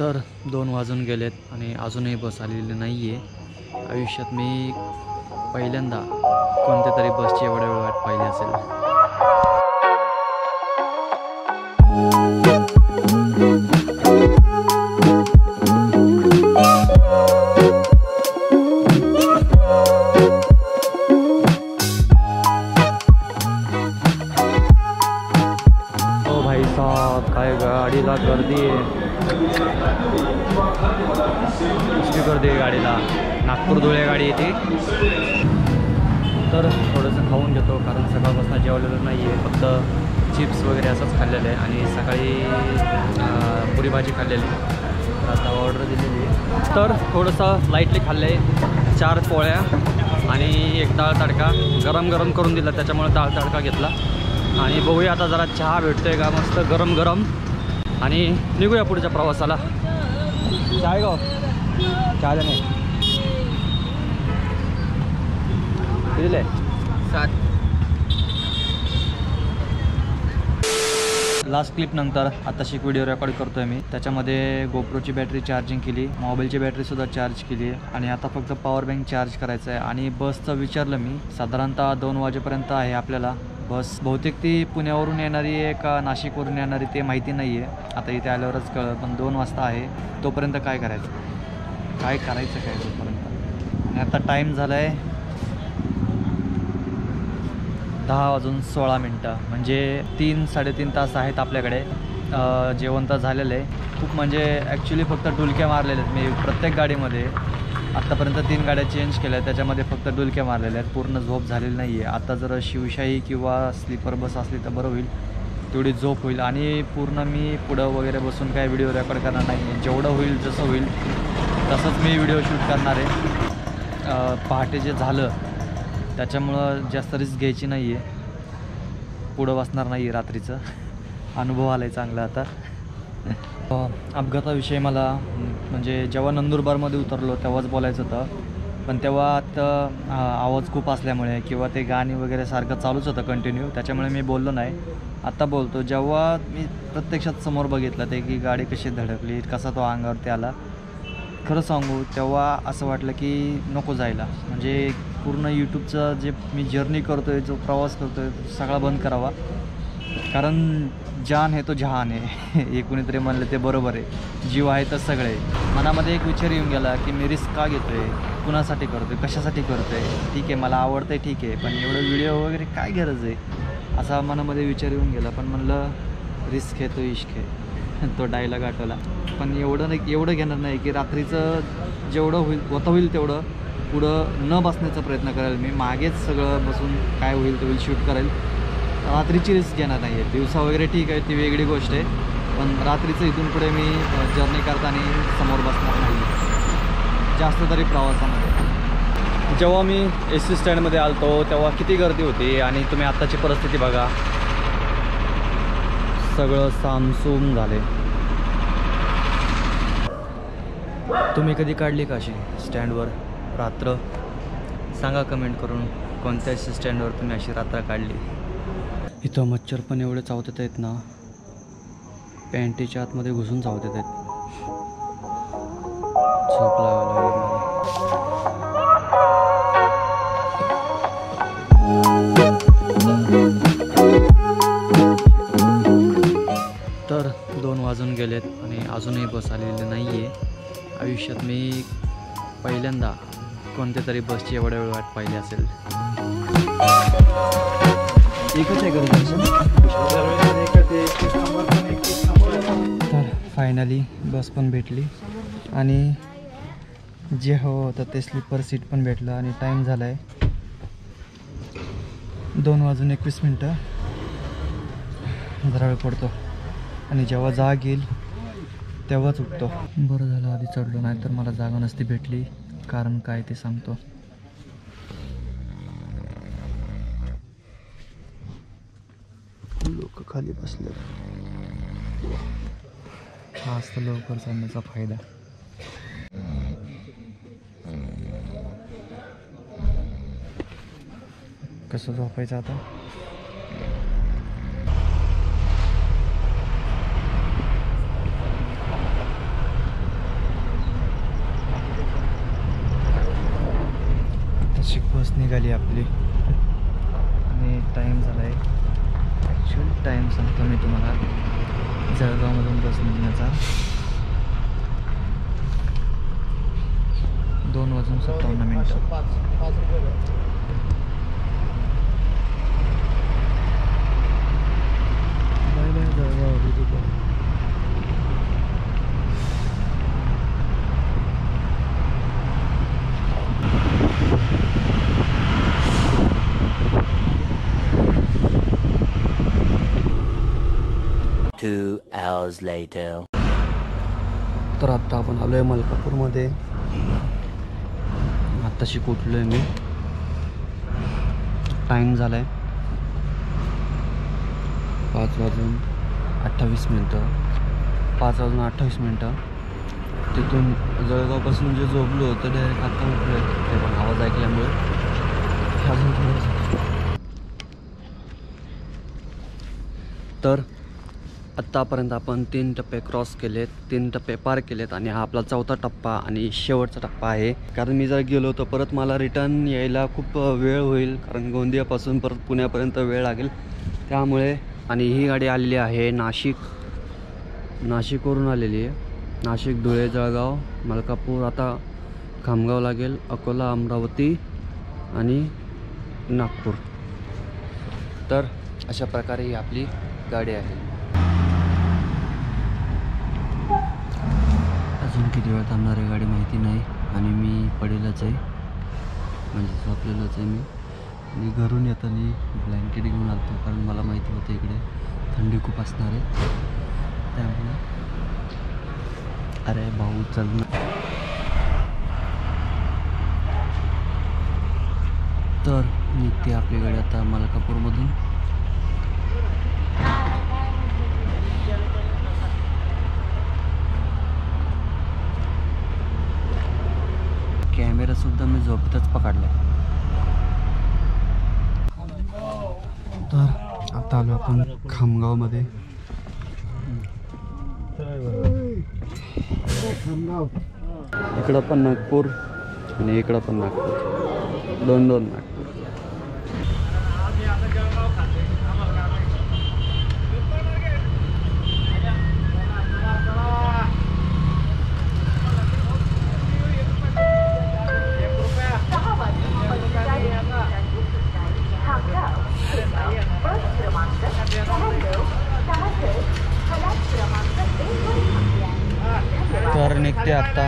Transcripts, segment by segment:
तर 2 वाजून गेलेत आणि अजूनही बस आलेली नाही आहे. आयुष्यात मी पहिल्यांदा कोणत्या तरी बसची एवढ्या वेळ वाट पाहिली असेल. ओ भाई साहब, काय गाडीला गर्दी आहे. कशी गर्दी आहे गाडीला. नागपूर धुळे गाडी येते. तर थोडंसं खाऊन घेतो कारण सकाळपासून जेवलेलं नाही आहे. फक्त चिप्स वगैरे असंच खाल्लेलं आहे आणि सकाळी पुरी भाजी खाल्लेली. आता ऑर्डर दिलेली आहे. तर थोडंसं लाईटली खाल्लं आहे. 4 पोळ्या आणि एक डाळ तडका गरम गरम करून दिला, त्याच्यामुळे डाळ तडका घेतला. आणि बघूया आता जरा चहा भेटतोय का मस्त गरम गरम आणि निघूया पुढच्या प्रवासाला. चाय गाव चहा नाही दिले 7. लास्ट क्लिप नंतर आताशी एक व्हिडिओ रेकॉर्ड करतोय मी. त्याच्यामध्ये गोप्रोची बॅटरी चार्जिंग केली, मोबाईलची बॅटरीसुद्धा चार्ज केली आणि आता फक्त पॉवर बँक चार्ज करायचं आहे. आणि बसचं विचारलं मी, साधारणतः 2 वाजेपर्यंत आहे आपल्याला बस. बहुतेक ती पुण्यावरून येणारी आहे का नाशिकवरून येणारी ते माहिती नाही आहे. आता इथे आल्यावरच कळलं. पण 2 वाजता आहे. तोपर्यंत काय करायचं काय तोपर्यंत. आणि आता टाईम झाला आहे 10 वाजून 16 मिनटं, म्हणजे 3-3.5 तास आहेत आपल्याकडे. जेवण तर झालेलं आहे खूप, म्हणजे ॲक्च्युली फक्त डुलक्या मारलेल्या आहेत मी प्रत्येक गाडीमध्ये. आत्तापर्यंत 3 गाड्या चेंज केल्या, त्याच्यामध्ये फक्त डुलक्या मारलेल्या आहेत. पूर्ण झोप झालेली नाही आहे. आता जर शिवशाही किंवा स्लीपर बस असली तर बरं होईल, तेवढी झोप होईल. आणि पूर्ण मी पुढं वगैरे बसून काय व्हिडिओ रेकॉर्ड करणार नाही आहे. जेवढं होईल जसं होईल तसंच मी व्हिडिओ शूट करणार आहे. पहाटे जे झालं त्याच्यामुळं जास्त रिस्क घ्यायची नाही आहे. पुढं बसणार नाही आहे रात्रीचं. अनुभव आला आहे चांगला आता. अपघाताविषयी मला म्हणजे जेव्हा नंदुरबारमध्ये उतरलो तेव्हाच बोलायचं होतं, पण तेव्हा आवाज खूप असल्यामुळे किंवा ते गाणी वगैरे सारखं चालूच होतं कंटिन्यू, त्याच्यामुळे मी बोललो नाही. आत्ता बोलतो. जेव्हा मी प्रत्यक्षात समोर बघितलं ते की गाडी कशी धडकली, कसा तो अंगावरती आला, खरं सांगू तेव्हा असं वाटलं की नको जायला. म्हणजे पूर्ण यूट्यूबचं जे मी जर्नी करतो आहे, जो प्रवास करतो आहे, सगळा बंद करावा. कारण जान है तो जहान आहे हे कुणीतरी म्हणलं ते बरोबर आहे. जीव आहे तर सगळे. मनामध्ये एक विचार येऊन गेला की मी रिस्क का घेतो आहे, कुणासाठी करतो आहे, कशासाठी करतो आहे. ठीक आहे मला आवडतं आहे, ठीक आहे, पण एवढं व्हिडिओ वगैरे काय गरज आहे असा मनामध्ये विचार येऊन गेला. पण म्हणलं रिस्क आहे तो इश्क आहे तो डायलॉग आठवला. पण एवढं घेणार नाही की रात्रीचं जेवढं होईल तेवढं पुढं न बसण्याचा प्रयत्न करेल मी. मागेच सगळं बसून काय होईल ते होईल शूट करेल. रात्रीची रिस्क घेणार नाही आहे. दिवसा वगैरे ठीक आहे, ती वेगळी गोष्ट आहे, पण रात्रीचं इथून पुढे मी जर्नी करताना समोर बसणार नाही जास्त तरी प्रवासामध्ये. जेव्हा मी एस टी स्टँडमध्ये आलतो तेव्हा किती गर्दी होती आणि तुम्ही आत्ताची परिस्थिती बघा. सगळं सामसूम झाले. तुम्ही कधी काढली का अशी स्टँडवर रात्र? सांगा कमेंट करून कोणत्या एस टी स्टँडवर तुम्ही अशी रात्र काढली. इथं मच्छर पण एवढे चावतात आहेत ना, पॅन्टीच्या आतमध्ये घुसून चावतात आहेत. झोप लावायला तर 2 वाजून गेलेत आणि अजूनही बस आलेली नाही आहे. आयुष्यात मी पहिल्यांदा कोणत्या तरी बसची एवढ्या वेळ वाट पाहिली असेल. एकच आहे तर फायनली बस पण भेटली आणि जे हवं होतं ते स्लीपर सीट पण भेटलं. आणि टाईम झाला आहे 2 वाजून 21 मिनटं. जरा वेळ पडतो आणि जेव्हा जाग येईल तेव्हाच उठतो. बरं झालं आधी चढलो, नाही तर मला जागा नसती भेटली. कारण काय ते सांगतो. लोक खाली बसले. हा असतो लवकर चढण्याचा फायदा. कसं झोपायचं आता? निघाली आपली आणि टाईम झाला आहे. ॲक्च्युअल टाईम सांगतो मी तुम्हाला जळगावमधून बस निघण्याचा. 2:57 bye bye Jalgaon. 2 hours later. तर आत्ता आपण आलो आहे मलकापूरमध्ये. आत्ताशी कुठलो आहे मी. टाईम झाला आहे 5:28. 5:28. तिथून जळगावपासून जे झोपलो होतं डायरेक्ट आत्ता उठलो आहे. ते पण आवाज ऐकल्यामुळे अजून थोडंसं. तर आत्तापर्यंत आपण 3 टप्पे क्रॉस केलेत, 3 टप्पे पार केलेत आणि हा आपला 4था टप्पा आणि शेवटचा टप्पा आहे. कारण मी जर गेलो तर परत मला रिटर्न यायला खूप वेळ होईल, कारण गोंदियापासून परत पुण्यापर्यंत वेळ लागेल त्यामुळे. आणि ही गाडी आलेली आहे नाशिकवरून आलेली आहे. नाशिक, धुळे, जळगाव, मलकापूर, आता खामगाव लागेल, अकोला, अमरावती आणि नागपूर. तर अशा प्रकारे ही आपली गाडी आहे. अजून किती वेळ थांबणार आहे गाडी माहिती नाही आणि मी पडेलच आहे, म्हणजे झोपलेलोच आहे मी. आणि घरून येताना ब्लँकेट घेऊन आलो कारण मला माहिती होतं इकडे थंडी खूप असणार आहे त्यामुळे. अरे भाऊ चल ना. तर निघते आपली गाडी आता मलकापूरमधून. कॅमेरासुद्धा मी झोपेतच पकडला. तर आता आलो आपण खामगावमध्ये. इकडं पण नागपूर आणि इकडं पण नागपूर, 2-2 नागपूर. तर निघते आता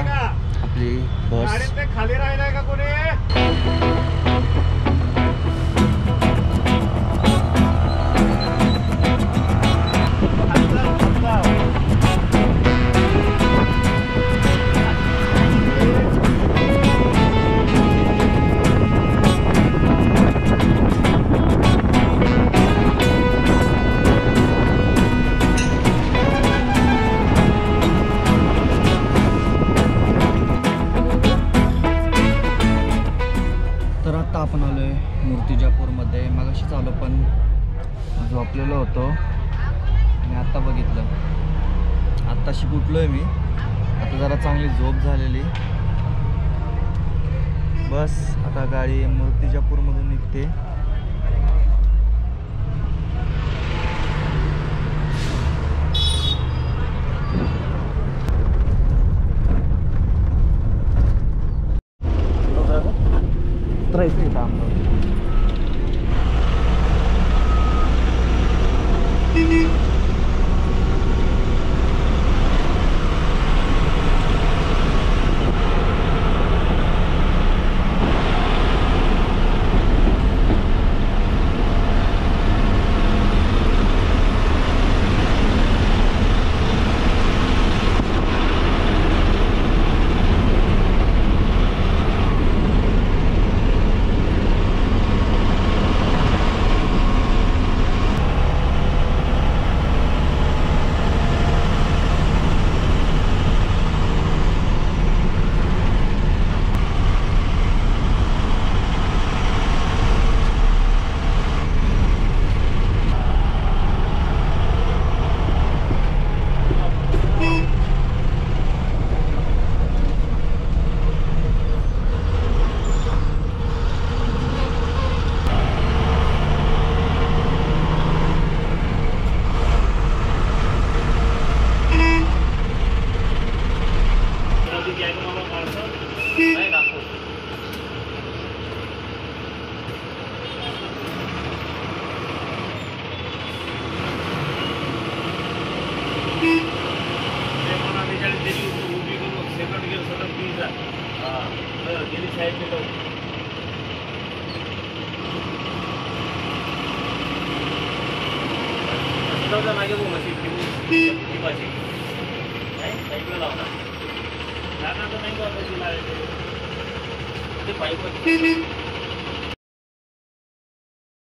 आपली बस. खाली राहिलाय का कोणी? आपण आलो आहे मूर्तिजापूरमध्ये. मगाशीच आलो पण झोपलेलो होतो आणि आत्ता बघितलं, आत्ताशी उठलो आहे मी. आता जरा चांगली झोप झालेली. बस आता गाडी मूर्तिजापूरमधून निघते. उभी करून सेकंड गिअर सतत तीजा गेली साईड मागे बघ मशीन साईडला लावणार नाही पाईप